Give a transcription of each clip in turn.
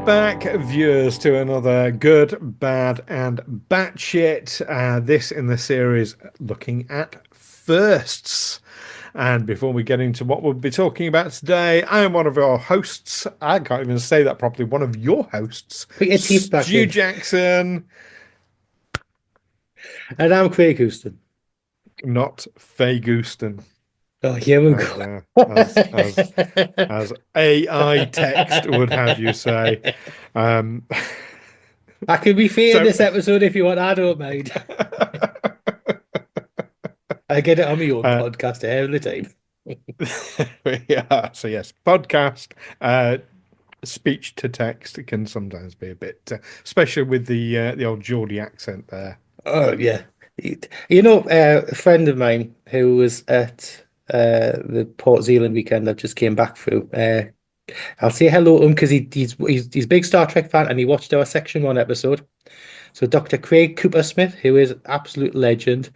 back, viewers, to another good, bad, and batshit. This in the series looking at firsts. And before we get into what we'll be talking about today, I am one of your hosts. I can't even say that properly. One of your hosts, Put your teeth back Stu in. Jackson, And I'm Craig Houston. not Faye Gooston, Oh, here we as go. uh, as as as AI text would have you say. Um, I can be fair in so. this episode if you want. I don't mind. I get it on my own uh, podcast every time. yeah, so yes, podcast, speech to text can sometimes be a bit, especially with the old Geordie accent there. Oh, yeah. A friend of mine who was at the Port Zealand weekend I've just came back through. I'll say hello to him because he's a big Star Trek fan and he watched our Section 1 episode. So Dr. Craig Cooper Smith, who is absolute legend.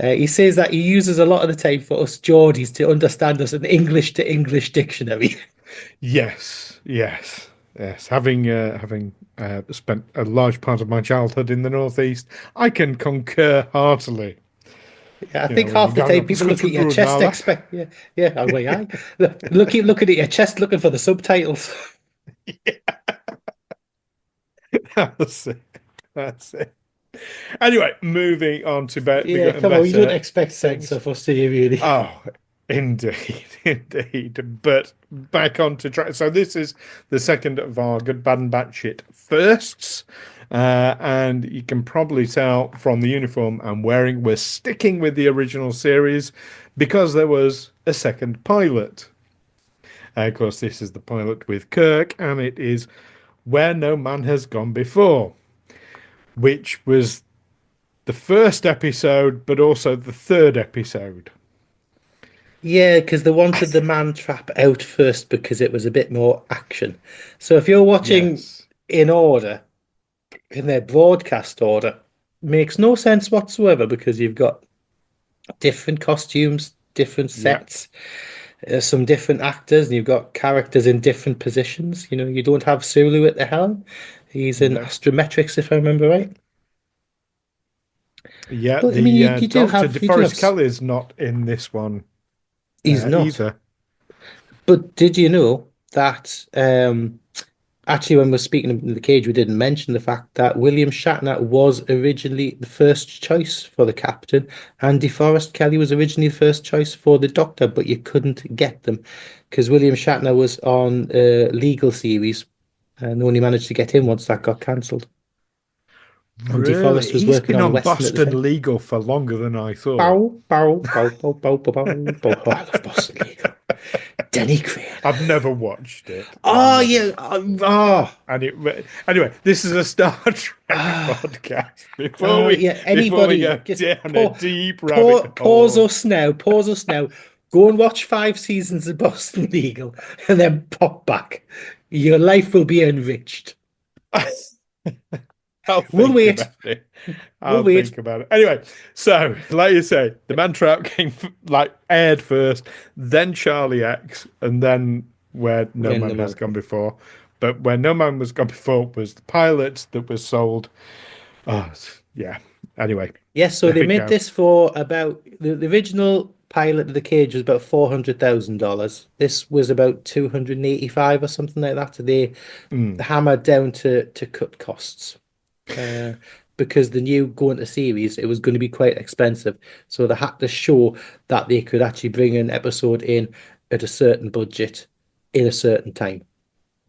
He says that he uses a lot of the time for us Geordies to understand us an English to English dictionary. Yes, yes, yes. Having spent a large part of my childhood in the Northeast, I can concur heartily. Yeah, I You know, think when you're half the going time up the people look at Scotland your Road and chest, all that. expect yeah, I'm like, aye. Looking at your chest, looking for the subtitles. That's it. That's it. Anyway, moving on to bigger Yeah, and come on, you don't better expect sense things. of us, do you, really? Oh, indeed, indeed. But back on to track. So this is the second of our good, bad, and batshit firsts. And you can probably tell from the uniform I'm wearing, we're sticking with the original series because there was a second pilot. Of course, this is the pilot with Kirk, and it is Where No Man Has Gone Before, which was the first episode, but also the third episode. Yeah, because they wanted the man trap out first because it was a bit more action. So if you're watching Yes. in order, in their broadcast order, makes no sense whatsoever because you've got different costumes, different Yeah. sets, some different actors, and you've got characters in different positions. You don't have Sulu at the helm. He's in No. astrometrics, if I remember right. Yeah, But I mean, the Doctor you do have. DeForest Kelly's not in this one He's not. either. But did you know that actually, when we're speaking in the cage, we didn't mention the fact that William Shatner was originally the first choice for the captain, and DeForest Kelly was originally the first choice for the Doctor, but you couldn't get them because William Shatner was on a legal series and only managed to get in once that got cancelled. And Really? DeForest was He's working been on on Western at the time. Boston Legal for longer than I thought. Bow, bow, bow, bow, bow, bow, bow, bow. Oh, I love Boston Legal. Denny Crane. I've never watched it. Oh, Never yeah. watched. And anyway, this is a Star Trek Ah. podcast. Before we Yeah, before we anybody, go just down a deep rabbit pause hole. us now, pause us now. Go and watch 5 seasons of Boston Legal and then pop back. Your life will be enriched. I'll We'll think wait. about it. We'll I'll wait. think about it. Anyway, so like you say, the Man Trap came like aired first, then Charlie X, and then Where No When Man the Has man Gone come. Before. But Where No Man Was Gone Before was the pilot that was sold. Oh, yeah. Anyway, Yes, so there they we made go. this for about the original pilot of the cage was about $400,000. This was about 285 or something like that. They Mm, hammered down to cut costs. uh, because they knew going to series it was going to be quite expensive. So they had to show that they could actually bring an episode in at a certain budget in a certain time.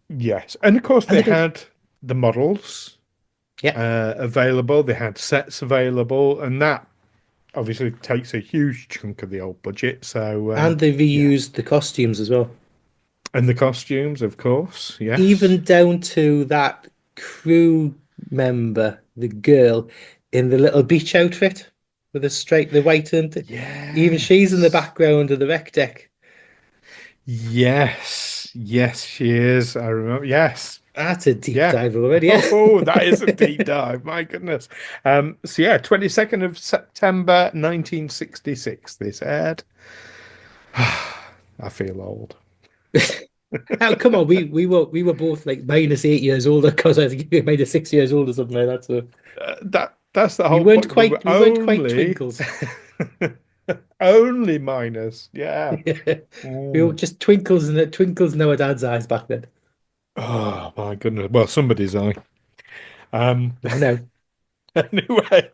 yes. And of course, And they they did. had the models Yeah. available, they had sets available, and that obviously takes a huge chunk of the old budget. So, And they yeah. reused the costumes as well. And the costumes, of course, yes. Even down to that crew member, the girl in the little beach outfit with the white and even she's in the Yes. background of the wreck deck. Yes. Yes, she is. I remember. Yes. That's a deep Yeah. dive already, yeah. Oh, that is a deep dive. My goodness. So yeah, 22nd of September 1966 this aired. I feel old. Oh, come on, we were both like -8 years older because I think we made 6 years older, something like that. So That's the we whole weren't point. We were quite we weren't quite only twinkles. only minus. Yeah. We were Mm. just twinkles in our dad's eyes back then. Oh my goodness. Well, somebody's eye. Um, I know. anyway.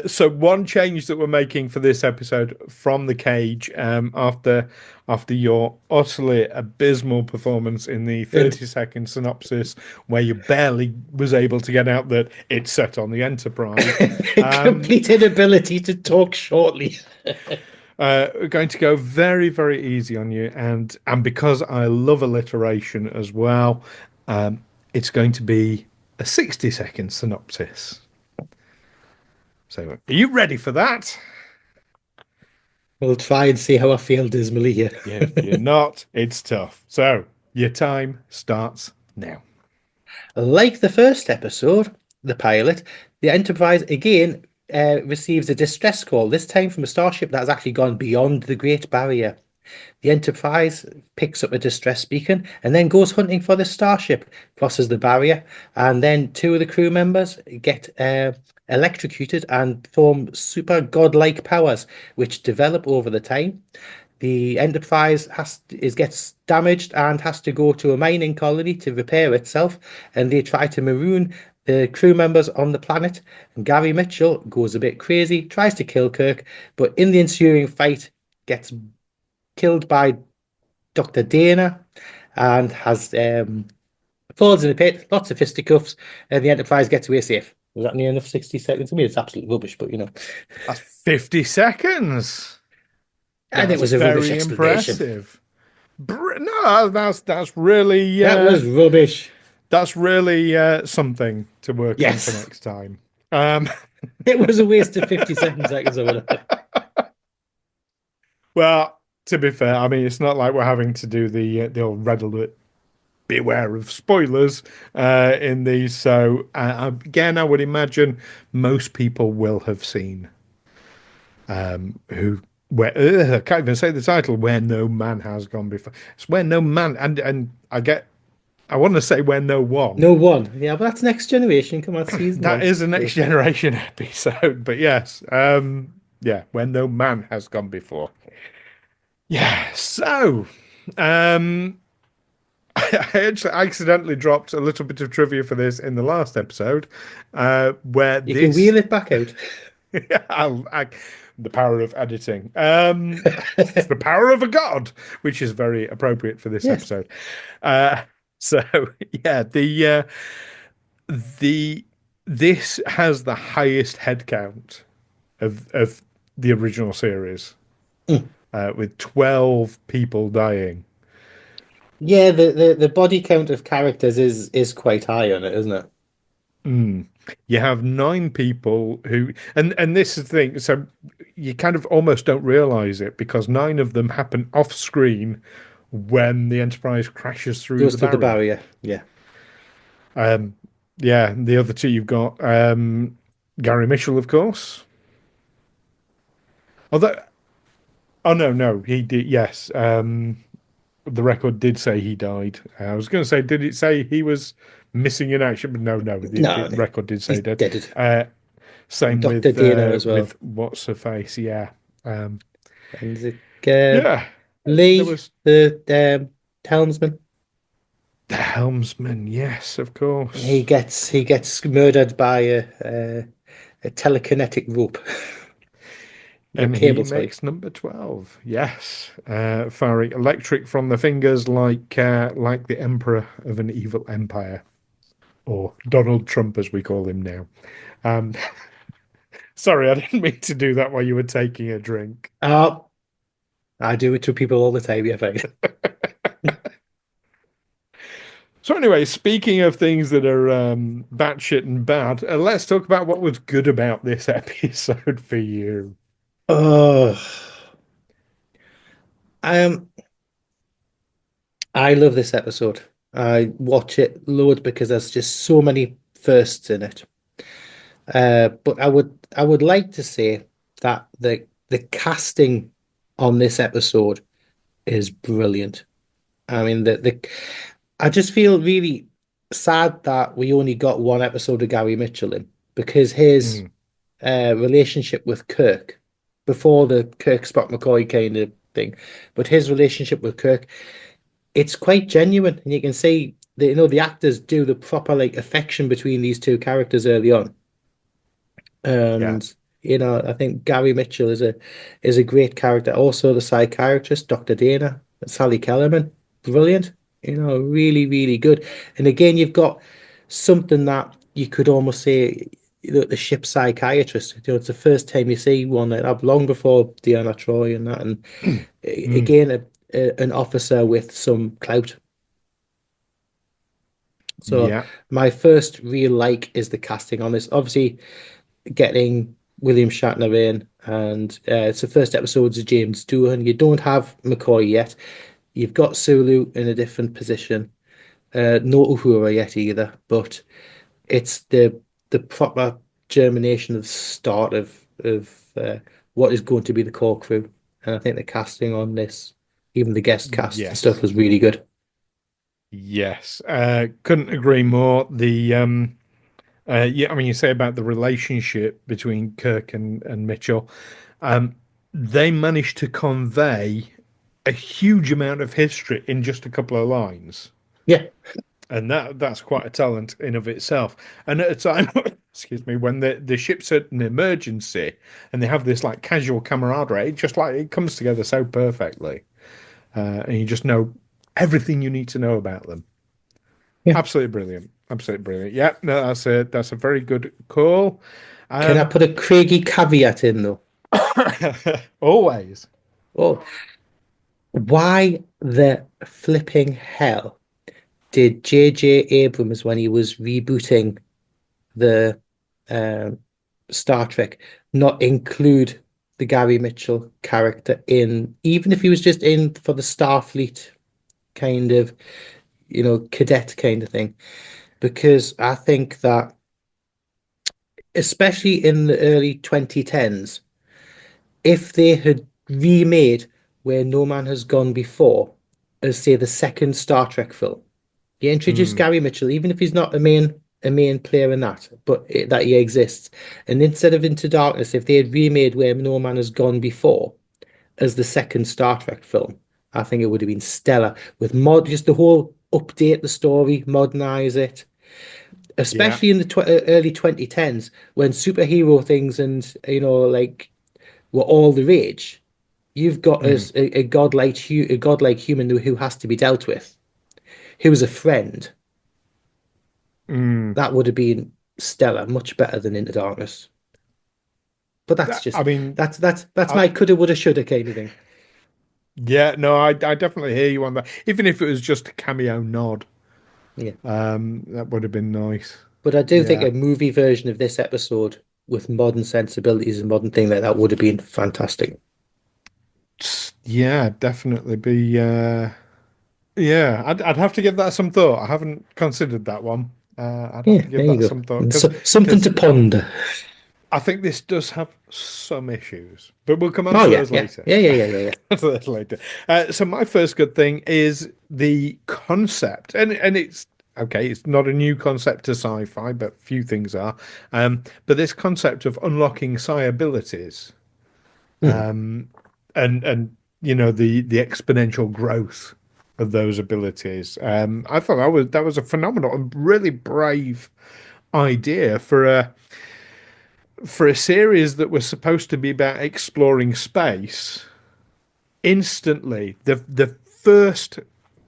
So one change that we're making for this episode from the cage, after your utterly abysmal performance in the And 30-second synopsis, where you barely was able to get out that it's set on the Enterprise, um, complete inability to talk shortly. we're going to go very, very easy on you, and because I love alliteration as well, it's going to be a 60-second synopsis. So, are you ready for that? We'll try and see how I feel dismally here. If you're not, it's tough. So, your time starts now. Like the first episode, the pilot, the Enterprise again receives a distress call, this time from a starship that has actually gone beyond the Great Barrier. The Enterprise picks up a distress beacon and then goes hunting for the starship, crosses the barrier, and then two of the crew members get electrocuted and form super godlike powers, which develop over the time. The Enterprise gets damaged and has to go to a mining colony to repair itself, and they try to maroon the crew members on the planet. And Gary Mitchell goes a bit crazy, tries to kill Kirk, but in the ensuing fight gets killed by Dr. Dana and has falls in a pit, lots of fisticuffs, and the Enterprise gets away safe. Was that near enough 60 seconds? To me, it's absolute rubbish, but you know. That's 50 seconds. And it That's was a rubbish very explanation. impressive. No, that's really That was rubbish. something to work on for Yes. next time. Um, It was a waste of 50 seconds or whatever. well, to be fair, I mean it's not like we're having to do the old red alert. Beware of spoilers in these. So again, I would imagine most people will have seen who where I can't even say the title. Where no man has gone before. It's where no man and I want to say where no one. No one. Yeah, but that's Next Generation. Come on, season That one. is a next So, generation episode, but yes, yeah, where no man has gone before. Yeah, so um, I actually accidentally dropped a little bit of trivia for this in the last episode, where you can this wheel it back out. the power of editing. It's the power of a god, which is very appropriate for this Yes. episode. Uh, so yeah, the this has the highest head count of the original series, Mm. with 12 people dying. Yeah, the body count of characters is quite high on it, isn't it? Mm. You have nine people who, and this is the thing. So you kind of almost don't realize it because nine of them happen off screen when the Enterprise crashes through Goes the through the barrier. barrier. Yeah. Um, yeah, the other two you've got Gary Mitchell, of course. Although, oh no, he did. Yes, the record did say he died. I was going to say, did it say he was missing in action? But no, the No, record did say he's he did. dead. And Same Dr. Dana as well. with what's her face, yeah, um, And yeah. There Lee, was the helmsman. the helmsman, yes, of He course, gets murdered by a telekinetic rope. A and he cable, sorry. makes number 12. Yes, firing electric from the fingers like the emperor of an evil empire, or Donald Trump as we call him now. Um, sorry, I didn't mean to do that while you were taking a drink. Oh, I do it to people all the time, yeah, fine. So anyway, speaking of things that are batshit and bad, let's talk about what was good about this episode for you. Oh, um, I love this episode. I watch it load because there's just so many firsts in it. But I would like to say that the casting on this episode is brilliant. I mean, I just feel really sad that we only got one episode of Gary Mitchell in because his Mm, relationship with Kirk before the Kirk Spock McCoy kind of thing, but his relationship with Kirk, it's quite genuine, and you can see that the actors do the proper like affection between these two characters early on. yeah, And I think Gary Mitchell is a great character. Also, the psychiatrist, Dr. Dana, Sally Kellerman, brilliant. Really, really good. And again, you've got something that you could almost say the ship psychiatrist. It's the first time you see one like that, long before Deanna Troy and that. And mm, again, an officer with some clout. So yeah, my first real like is the casting on this. Obviously, getting William Shatner in, and it's the first episodes of James Doohan. You don't have McCoy yet. You've got Sulu in a different position. No Uhura yet either, but it's the proper germination of the start of what is going to be the core crew. And I think the casting on this, even the guest cast and stuff, yes, was really good. yes. Couldn't agree more. Yeah, I mean, you say about the relationship between Kirk and Mitchell. Um, they managed to convey a huge amount of history in just a couple of lines. Yeah, And that's quite a talent in of itself. And at a time, excuse me, when the ship's at an emergency and they have this like casual camaraderie, it just like it comes together so perfectly, and you just know everything you need to know about them. yeah. Absolutely brilliant, absolutely brilliant. Yeah, no, that's a very good call. Can I Um, put a Craigie caveat in though? always. Oh, why the flipping hell did J.J. Abrams, when he was rebooting the um, Star Trek, not include the Gary Mitchell character in, even if he was just in for the Starfleet kind of, cadet kind of thing? Because I think that, especially in the early 2010s, if they had remade Where No Man Has Gone Before as, say, the second Star Trek film, you introduce Mm, Gary Mitchell, even if he's not a main player in that, but that he exists. And instead of Into Darkness, if they had remade Where No Man Has Gone Before as the second Star Trek film, I think it would have been stellar. With just the whole update the story, modernize it, yeah. especially in the early 2010s when superhero things and like were all the rage. You've got Mm, a godlike human who has to be dealt with, who is a friend. mm. That would have been stellar, much better than Into Darkness. But that's I just mean, that's I, my coulda, woulda, shoulda kind of thing. yeah, no, I definitely hear you on that. Even if it was just a cameo nod, Yeah. that would have been nice. But I do think Yeah. a movie version of this episode with modern sensibilities and modern thing like that would have been fantastic. Yeah, definitely be yeah, I'd have to give that some thought. I haven't considered that one. I'd have Yeah, to there give you that go. some thought And because something to ponder. I think this does have some issues, but we'll come on Oh to yeah, those yeah, later. yeah, yeah, yeah, yeah, yeah. Those later. So my first good thing is the concept, and it's okay. It's not a new concept to sci-fi, but few things are. But this concept of unlocking psi abilities, Hmm. and the exponential growth of those abilities. I thought that was a phenomenal and really brave idea for a series that was supposed to be about exploring space. Instantly, the first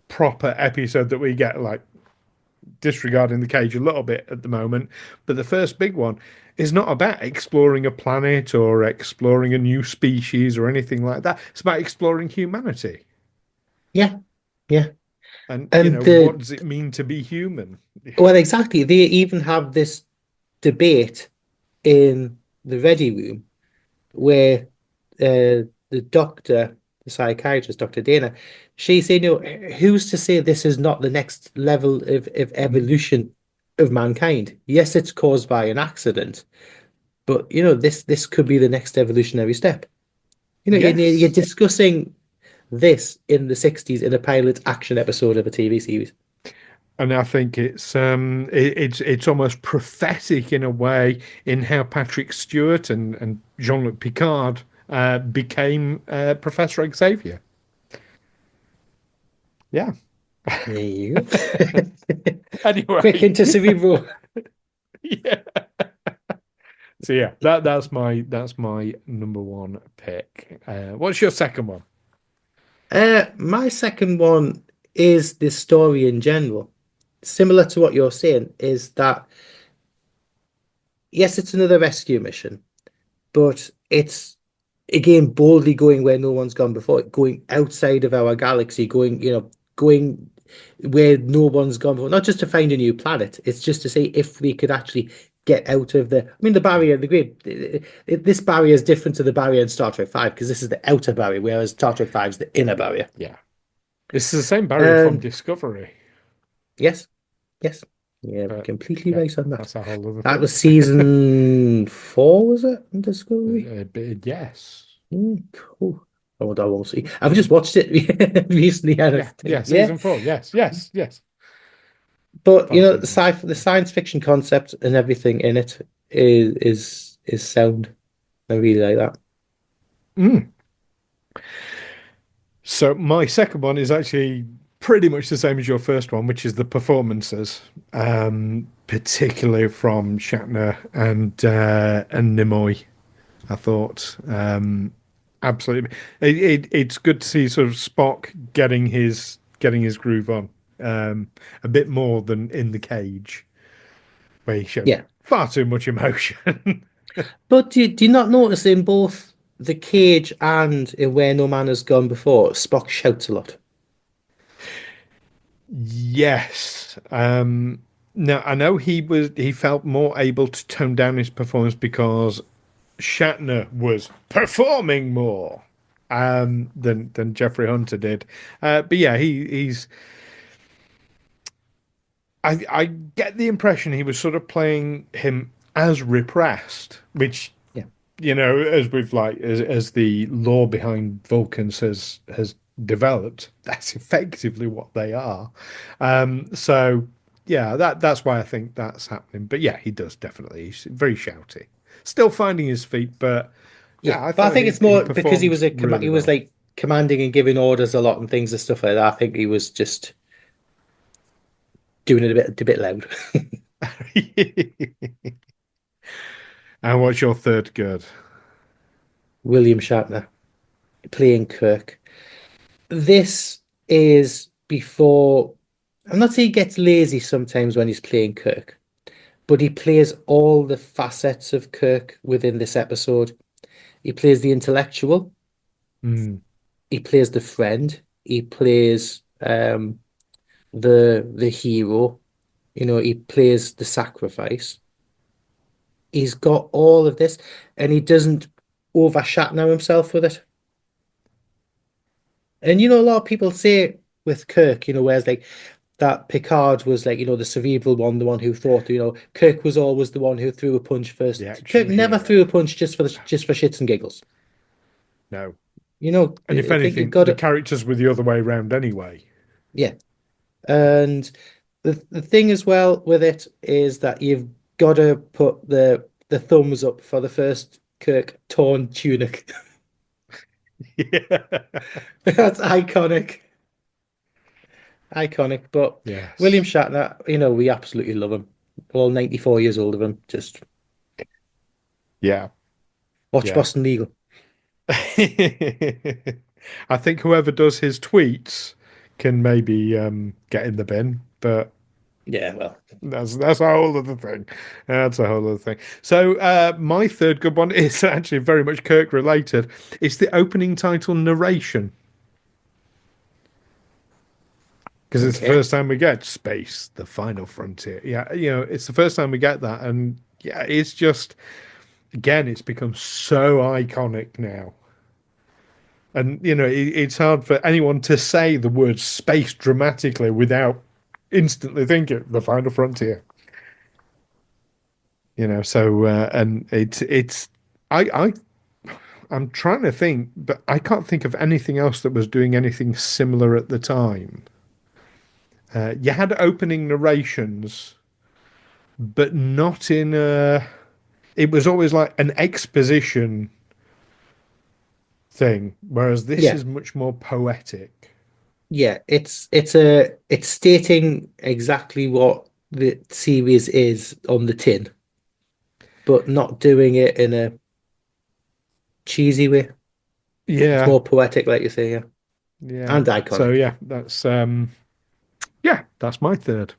proper episode that we get, like disregarding the cage a little bit at the moment, but the first big one is not about exploring a planet or exploring a new species or anything like that. It's about exploring humanity. Yeah, yeah. And, And what does it mean to be human? well, exactly. They even have this debate in the ready room where the doctor, the psychiatrist, Dr. Dana, she's saying, who's to say this is not the next level of evolution of mankind? Yes, it's caused by an accident, but this could be the next evolutionary step. You're Yes. discussing this in the 60s in a pilot action episode of a TV series. And I think it's almost prophetic in a way in how Patrick Stewart and Jean-Luc Picard became Professor Xavier. Yeah. There you go. Quick Anyway, into Cerebro. yeah. So yeah, that's my number one pick. What's your second one? My second one is the story in general. Similar to what you're saying, is that yes, it's another rescue mission, but it's again boldly going where no one's gone before, going outside of our galaxy, going where no one's gone before, not just to find a new planet, it's just to say if we could actually get out of I mean, the barrier, the great, this barrier is different to the barrier in Star Trek 5 because this is the outer barrier, whereas Star Trek 5 is the inner barrier. Yeah, this is the same barrier from And Discovery, yes, yes, yeah, but completely yeah, right on that. that's a whole other That thing. was season 4, was it, in Discovery? Yes. Cool. I won't see. I've just watched it recently, and I Yeah, yeah, think, yeah. season 4. Yes, yes, yes. But Far too the nice. science fiction concept and everything in it is sound. I really like that. Mm. So my second one is actually pretty much the same as your first one, which is the performances, particularly from Shatner and Nimoy. I thought absolutely, it's good to see sort of Spock getting his groove on, a bit more than in the cage, where he showed Yeah. far too much emotion. But do you not notice in both the cage and in Where No Man Has Gone Before, Spock shouts a lot? Yes. Now I know he felt more able to tone down his performance because Shatner was performing more than Jeffrey Hunter did. But yeah, he's I get the impression he was sort of playing him as repressed, which Yeah. as we've as the lore behind Vulcans has developed, that's effectively what they are. So yeah, that's why I think that's happening. But yeah, he does definitely. He's very shouty, still finding his feet, but Yeah. yeah, I But I thought think he it's he more because he performed was really he was well. like commanding and giving orders a lot and things and stuff like that. I think he was just doing it a bit loud. And what's your third good? William Shatner playing Kirk. This is before. I'm not saying he gets lazy sometimes when he's playing Kirk, but he plays all the facets of Kirk within this episode. He plays the intellectual, Mm, he plays the friend, he plays the hero, he plays the sacrifice. He's got all of this, and he doesn't over Shatner himself with it. And a lot of people say with Kirk, whereas like that Picard was like, the cerebral one, the one who thought, Kirk was always the one who threw a punch the first. Kirk action never threw a hero. punch just for shits and giggles. No. And if I think you've anything, got the to, characters were the other way around anyway. yeah. And the thing as well with it is that you've got to put the thumbs up for the first Kirk torn tunic. Yeah. That's iconic. Iconic. But William Yes. Shatner, we absolutely love him. All 94 years old of him. Just Yeah. watch Yeah. Boston Legal. I think whoever does his tweets can maybe get in the bin, but Yeah, well, that's a whole other thing. That's a whole other thing. So my third good one is actually very much Kirk related. It's the opening title narration. Because it's the okay. first time we get space, the final frontier. Yeah, it's the first time we get that, and yeah, it's just again, it's become so iconic now, and it's hard for anyone to say the word space dramatically without instantly thinking the final frontier. So and it's I I'm trying to think, but I can't think of anything else that was doing anything similar at the time. You had opening narrations, but not in a. It was always like an exposition thing, whereas this Yeah, is much more poetic. yeah. It's stating exactly what the series is on the tin, but not doing it in a cheesy way. It's Yeah, more poetic, like you say, yeah, yeah. and So iconic. yeah, that's my third.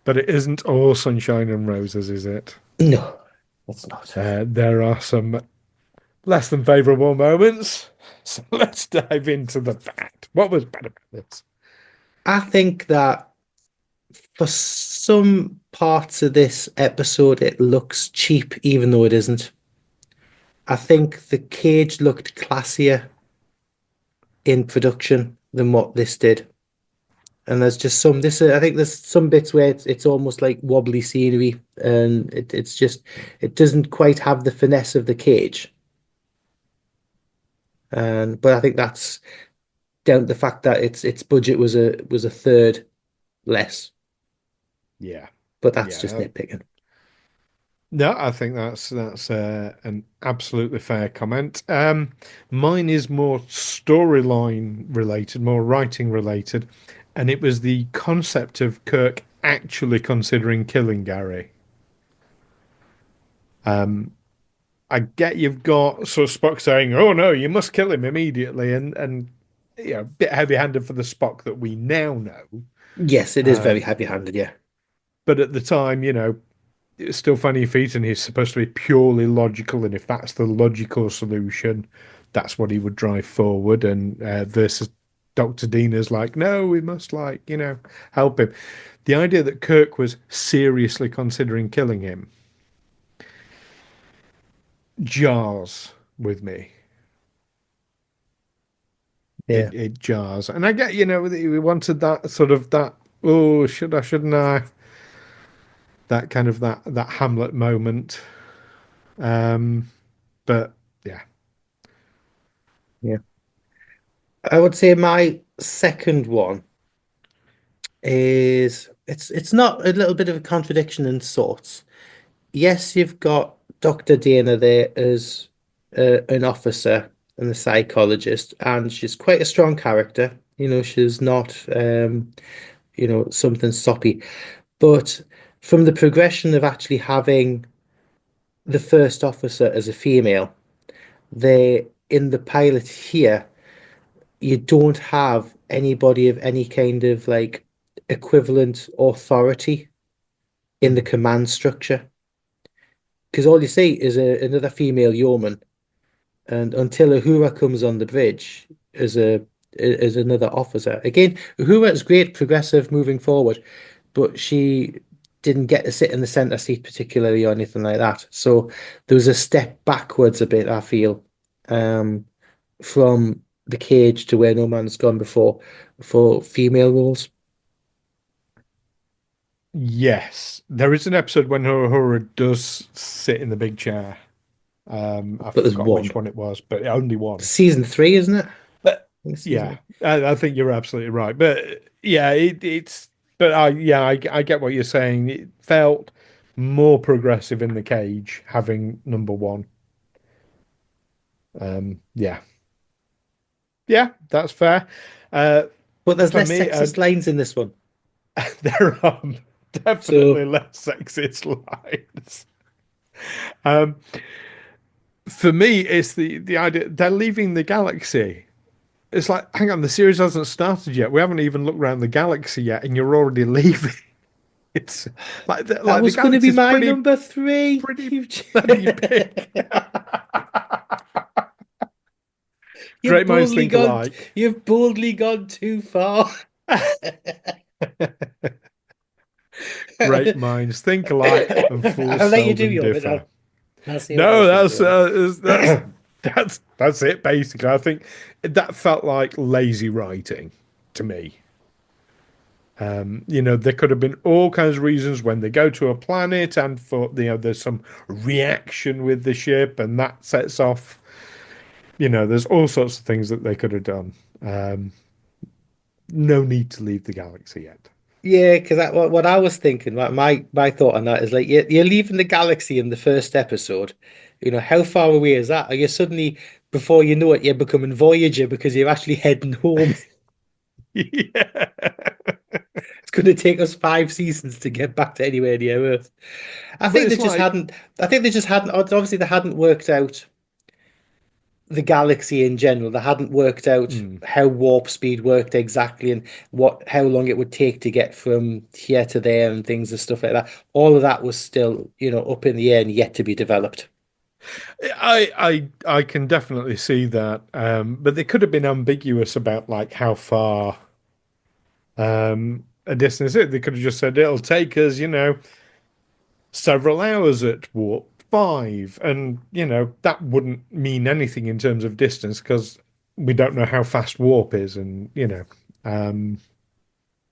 But it isn't all sunshine and roses, is it? No, it's not. There are some less than favourable moments. So let's dive into the bad. What was bad about this? I think that for some parts of this episode, it looks cheap, even though it isn't. I think the cage looked classier in production than what this did. And there's just some this I think there's some bits where it's almost like wobbly scenery and it's just it doesn't quite have the finesse of the cage. And but I think that's down to the fact that its budget was a third less. Yeah, But that's just yeah. nitpicking. No, I think that's an absolutely fair comment. Mine is more storyline related, more writing related, and it was the concept of Kirk actually considering killing Gary. I get you've got sort of Spock saying, "Oh no, you must kill him immediately," and a bit heavy-handed for the Spock that we now know. Yes, it is very heavy-handed, yeah. But at the time, it's still funny feet, and he's supposed to be purely logical. And if that's the logical solution, that's what he would drive forward. And versus Dr. Dina's like, no, we must help him. The idea that Kirk was seriously considering killing him jars with me. Yeah. It jars, and I get we wanted that sort of that. Oh, should I? Shouldn't I? That kind of that Hamlet moment. Um, but yeah. Yeah. I would say my second one is it's not a little bit of a contradiction in sorts. Yes, you've got Dr. Dana there as an officer and a psychologist, and she's quite a strong character. She's not something soppy. But from the progression of actually having the first officer as a female, they in the pilot here, you don't have anybody of any kind of like equivalent authority in the Mm. command structure. Because all you see is another female yeoman, and until Uhura comes on the bridge as another officer. Again, Uhura is great, progressive, moving forward, but she didn't get to sit in the center seat particularly or anything like that. So there was a step backwards a bit, I feel, um, from the cage to where no man's gone before for female roles. Yes, there is an episode when Uhura does sit in the big chair. I've But there's forgotten one. which one it was, but only one. Season three, isn't it? I But think it's yeah, season. I think you're absolutely right. But yeah, it's. But I get what you're saying. It felt more progressive in the cage having number one. Yeah, yeah, that's fair. Uh, But there's for less me, sexist lines in this one. there are definitely So less sexist lines. Um, for me, it's the idea they're leaving the galaxy. It's like, hang on, the series hasn't started yet. We haven't even looked around the galaxy yet, and you're already leaving. It's like that the was going to be galaxy's my number three. pretty bloody big. You've Great minds boldly think gone. alike. You've boldly gone too far. Great minds think alike, and fools I'll let you do seldom your bit. differ. I'll see what I No, think about that's it. that's it. Basically, I think that felt like lazy writing to me. There could have been all kinds of reasons when they go to a planet and for, there's some reaction with the ship and that sets off, there's all sorts of things that they could have done. Um, no need to leave the galaxy yet. Yeah, because what I was thinking, my thought on that is like you're leaving the galaxy in the first episode. How far away is that? Are you suddenly, before you know it, you're becoming Voyager because you're actually heading home? Yeah. It's going to take us 5 seasons to get back to anywhere near Earth. I But think they it's just like, hadn't. I think they just hadn't. Obviously, they hadn't worked out the galaxy in general. They hadn't worked out hmm. how warp speed worked exactly and how long it would take to get from here to there and things and stuff like that. All of that was still, up in the air and yet to be developed. I can definitely see that. But they could have been ambiguous about like how far a distance is. They could have just said it'll take us, several hours at warp five, and that wouldn't mean anything in terms of distance because we don't know how fast warp is, and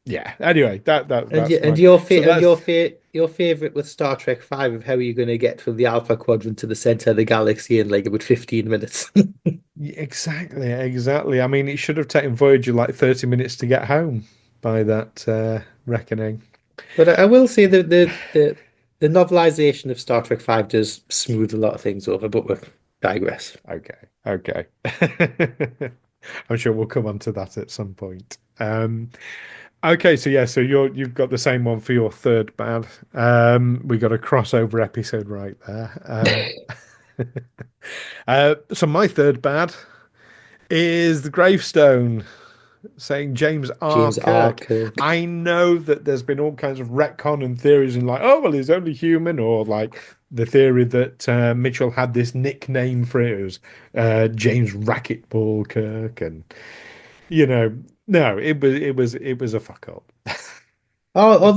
yeah. Anyway, And that's and fine. your So fa and that's your favorite with Star Trek 5 of how you're going to get from the Alpha Quadrant to the center of the galaxy in like about 15 minutes. exactly. I mean, it should have taken Voyager like 30 minutes to get home by that reckoning. But I will say that the novelization of Star Trek 5 does smooth a lot of things over, but we digress. Okay, okay. I'm sure we'll come on to that at some point. Okay, so yeah, so you've got the same one for your third bad. We got a crossover episode right there. So my third bad is the gravestone saying James R. James R. Kirk. Kirk. I know that there's been all kinds of retcon and theories and like, oh well, he's only human, or like the theory that Mitchell had this nickname for it, it was James Racquetball Kirk, and you know, no, it was a fuck up. Or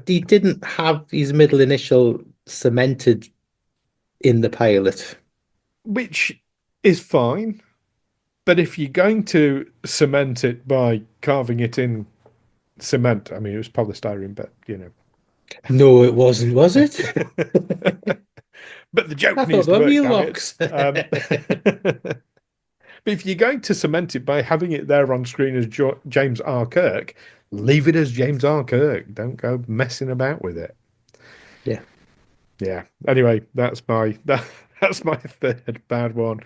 he didn't have his middle initial cemented in the pilot. Which is fine, but if you're going to cement it by carving it in cement, I mean, it was polystyrene, but No, it wasn't, was it? but the joke I thought needs they to were work, real damn it. rocks. But if you're going to cement it by having it there on screen as James R. Kirk, leave it as James R. Kirk. Don't go messing about with it. Yeah. Yeah. Anyway, that's my third bad one.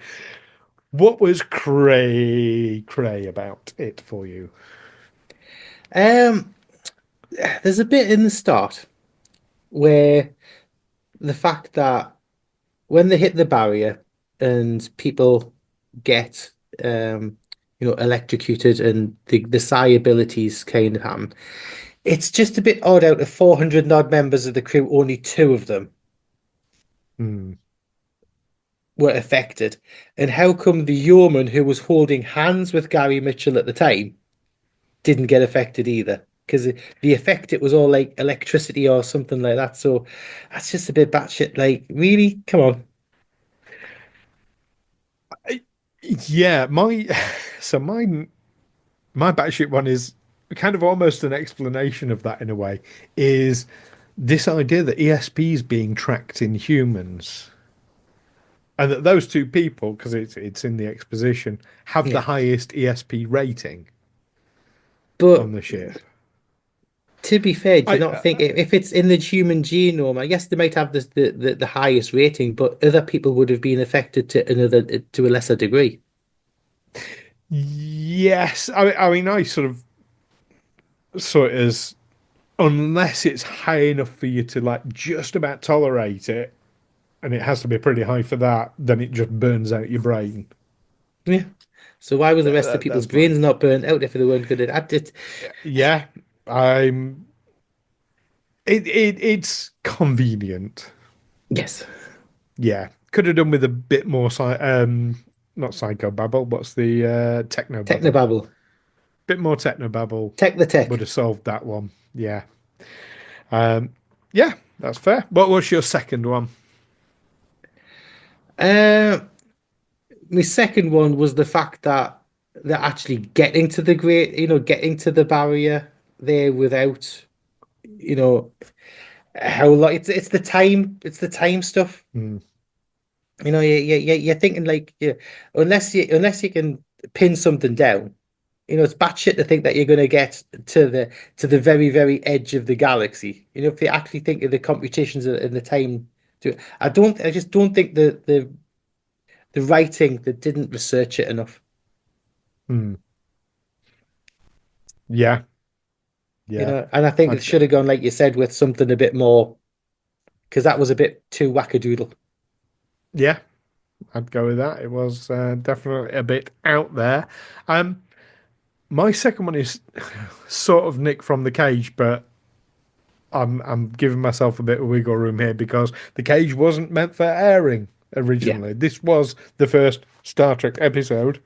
What was cray about it for you? Um, there's a bit in the start where the fact that when they hit the barrier and people get electrocuted and the psi abilities kind of happen, it's just a bit odd out of 400 odd members of the crew, only two of them Hmm. were affected. And how come the yeoman who was holding hands with Gary Mitchell at the time didn't get affected either? Because the effect, it was all like electricity or something like that. So that's just a bit batshit. Like, really? Come on. I- Yeah, my so my batshit one is kind of almost an explanation of that in a way. Is this idea that ESP is being tracked in humans, and that those two people, because it's in the exposition, have the Yeah. highest ESP rating But on the ship. to be fair, do you I not think if it's in the human genome, I guess they might have the highest rating, but other people would have been affected to a lesser degree. Yes, I mean, I sort of saw it as unless it's high enough for you to like just about tolerate it, and it has to be pretty high for that, then it just burns out your brain. Yeah. So why was the rest of people's That's my brains not burnt out if they weren't good at it? yeah. I'm it's convenient. Yes. Yeah, could have done with a bit more not psychobabble. What's the technobabble? Technobabble. Bit more technobabble Tech the would tech. have solved that one. Yeah. Um, yeah, that's fair. What was your second one? Uh, my second one was the fact that they're actually getting to the great, getting to the barrier. there without, you know, how long it's the time stuff. Mm, You're thinking like, yeah, unless you can pin something down, it's batshit to think that you're going to get to the very, very edge of the galaxy. If they actually think of the computations and the time to, I just don't think the writing that didn't research it enough. mm. Yeah, yeah. And I think I, it should have gone, like you said, with something a bit more, because that was a bit too wackadoodle. yeah, I'd go with that. It was definitely a bit out there. Um, my second one is sort of Nick from the Cage, but I'm giving myself a bit of wiggle room here because the Cage wasn't meant for airing Yeah, originally. This was the first Star Trek episode,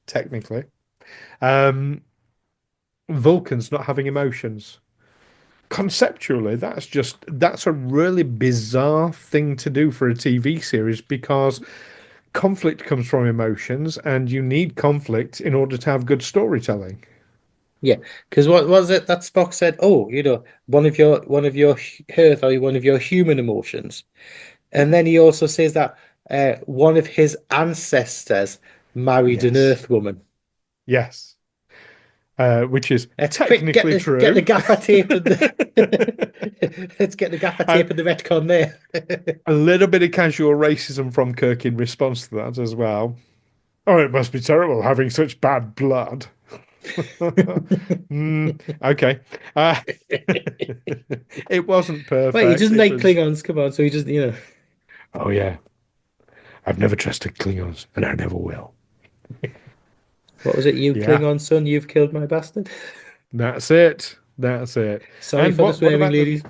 technically. Um, Vulcans not having emotions. Conceptually, that's a really bizarre thing to do for a TV series because conflict comes from emotions, and you need conflict in order to have good storytelling. yeah. Because what was it that Spock said? Oh, one of your Earth or one of your human emotions. And then he also says that one of his ancestors married an Yes, Earth woman. yes, which is Let's quick technically get the true. gaffer tape and let's get the gaffer And tape and the retcon there. a little bit of casual racism from Kirk in response to that as well. Oh, it must be terrible having such bad blood. Okay. Uh, it wasn't Wait, he perfect. doesn't It like was, Klingons. Come on, so he just oh, yeah. I've never trusted Klingons, and I never will. what was it? You Yeah, Klingon son, you've killed my bastard. that's it. That's it. Sorry And for the what swearing, about the ladies.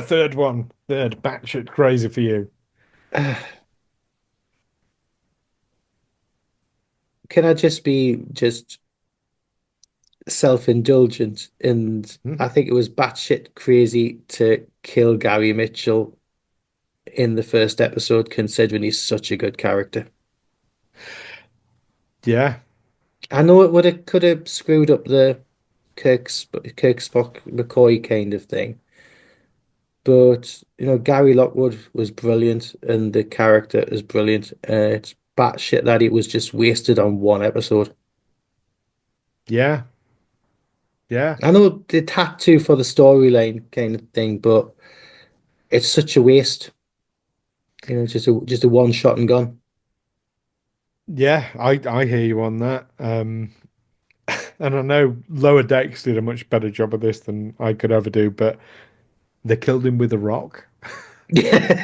third one? Third batshit crazy for you? Can I just be just self-indulgent? And I Mhm. think it was batshit crazy to kill Gary Mitchell in the first episode, considering he's such a good character. Yeah, I know it would have could have screwed up the Kirk Spock McCoy kind of thing, but Gary Lockwood was brilliant, and the character is brilliant. It's batshit that it was just wasted on one episode. yeah, yeah, I know the tattoo for the storyline kind of thing, but it's such a waste. Just a one shot and gone. yeah. I hear you on that. And I know Lower Decks did a much better job of this than I could ever do, but they killed him with a rock. Yeah.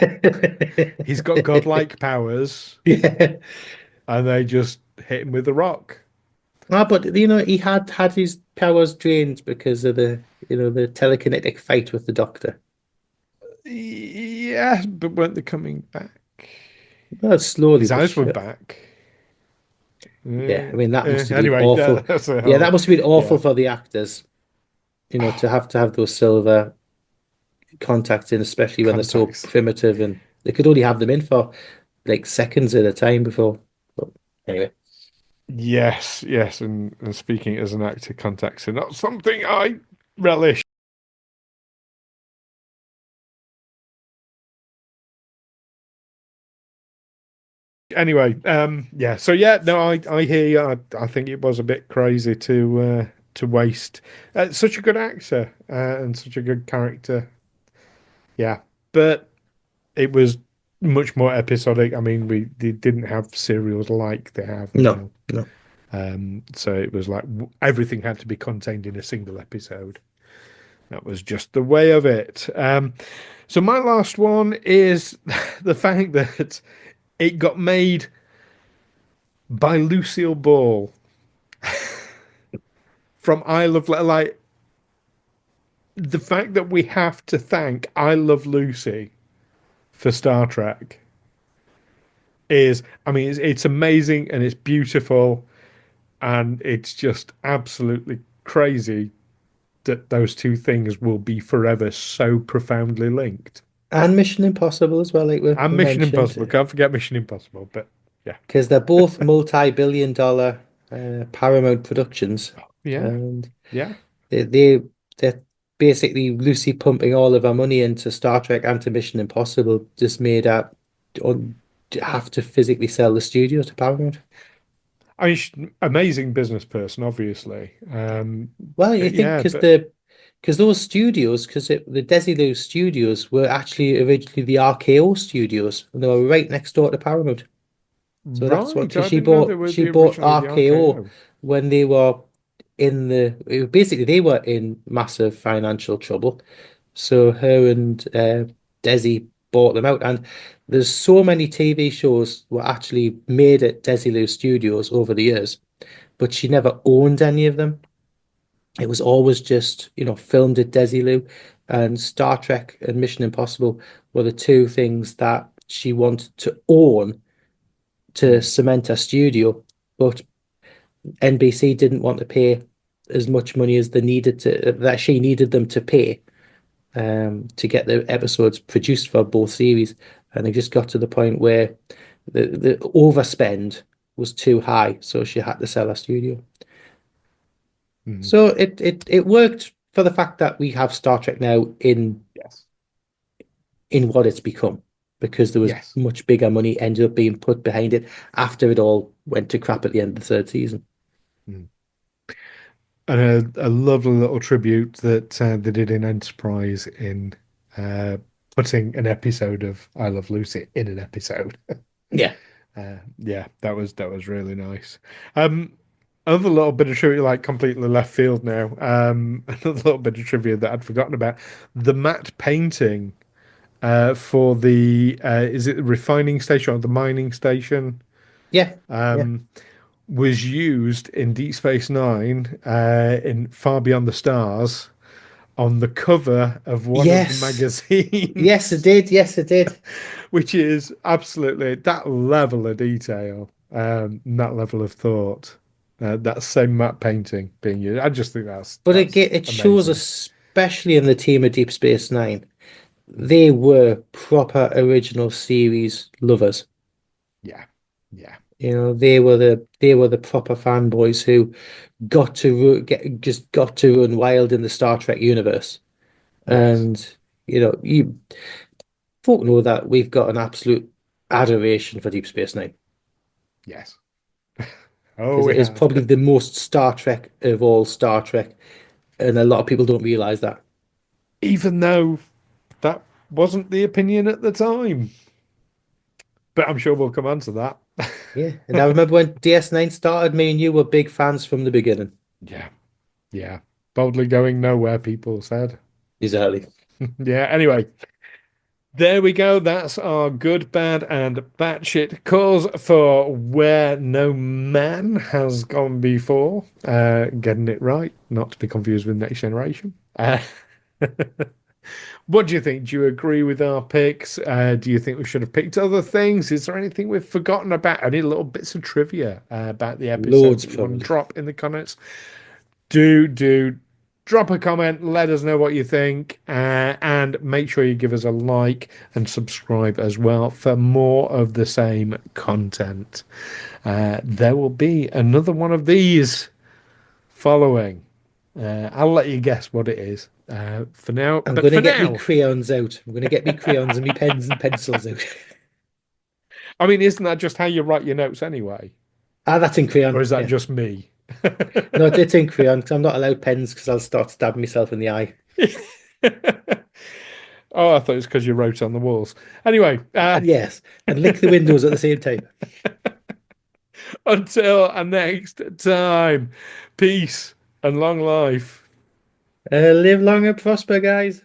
He's got godlike powers, Yeah. and they just hit him with a rock. Ah, but he had his powers drained because of the telekinetic fight with the Doctor. Yeah, but weren't they coming back? Well, slowly His but eyes were sure. back. Yeah, I mean that must have been Anyway, awful. that's a Yeah, that whole. must have been awful Yeah. for the actors, to have those silver contacts in, especially when they're so Contacts. primitive and they could only have them in for like seconds at a time before. But anyway. Yes, yes, and speaking as an actor, contacts are not something I relish. Anyway, yeah. So yeah, no, I hear you. I think it was a bit crazy to waste such a good actor and such a good character. Yeah, but it was much more episodic. I mean, they didn't have serials like they have No, now. no. So it was like everything had to be contained in a single episode. That was just the way of it. So my last one is the fact that it got made by Lucille Ball from I Love like the fact that we have to thank I Love Lucy for Star Trek is, I mean, it's amazing and it's beautiful and it's just absolutely crazy that those two things will be forever so profoundly linked. And Mission Impossible as well, like we And Mission Impossible, mentioned, can't forget Mission Impossible, but yeah, because they're both multi-billion dollar Paramount productions. yeah, And yeah. they're basically loosely pumping all of our money into Star Trek and to Mission Impossible, just made up have to physically sell the studio to Paramount. I mean, amazing business person, obviously. Well, you think Yeah, but because those studios, the Desilu studios were actually originally the RKO studios, and they were right next door to Paramount. So that's what right, because I didn't know they were she the bought originally the RKO RKO. when they were basically they were in massive financial trouble. So her and Desi bought them out, and there's so many TV shows were actually made at Desilu Studios over the years, but she never owned any of them. It was always just, filmed at Desilu, and Star Trek and Mission Impossible were the two things that she wanted to own to Mm, cement her studio. But NBC didn't want to pay as much money as they needed that she needed them to pay to get the episodes produced for both series. And it just got to the point where the overspend was too high, so she had to sell her studio. mm. So it worked for the fact that we have Star Trek now Yes, in what it's become, because there was yes. much bigger money ended up being put behind it after it all went to crap at the end of the third season. Mm. And a lovely little tribute that they did in Enterprise in uh, putting an episode of I Love Lucy in an episode. Yeah. Yeah, that was really nice. Another little bit of trivia, like completely left field now. Another little bit of trivia that I'd forgotten about: the matte painting for the is it the refining station or the mining station? Yeah. Yeah. Um, was used in Deep Space Nine in Far Beyond the Stars on the cover of one of the Yes. Yes, it magazines, did. Yes, it did. which is absolutely that level of detail, that level of thought, that same matte painting being used. I just think But that's it shows, amazing. especially in the team of Deep Space Nine, Mm. they were proper original series lovers. Yeah, yeah, They were the proper fanboys who just got to run wild in the Star Trek universe. yes, And you folk know that we've got an absolute adoration for Deep Space Nine yes. Oh, because we it is have. probably the most Star Trek of all Star Trek, and a lot of people don't realize that. Even though that wasn't the opinion at the time. But I'm sure we'll come on to that. Yeah, and I remember when DS9 started, me and you were big fans from the beginning. Yeah, yeah. Boldly going nowhere, people said. Exactly. Yeah, anyway, there we go. That's our good, bad, and batshit cause for where no man has gone before. Getting it right, not to be confused with Next Generation. What do you think? Do you agree with our picks? Do you think we should have picked other things? Is there anything we've forgotten about? Any little bits of trivia about the episode Loads, that you want to probably. drop in the comments? Do drop a comment. Let us know what you think, and make sure you give us a like and subscribe as well for more of the same content. There will be another one of these following. I'll let you guess what it is for now. I'm But going to for get me now, crayons out. I'm going to get me crayons and me pens and pencils out. I mean, isn't that just how you write your notes anyway? Ah, that's in Or crayon. is that Yeah. just me? No, it's in crayon because I'm not allowed pens because I'll start stabbing myself in the eye. Oh, I thought it was because you wrote on the walls. Anyway, And yes, and lick the windows at the same time. until next time, peace and long life. Live long and prosper, guys.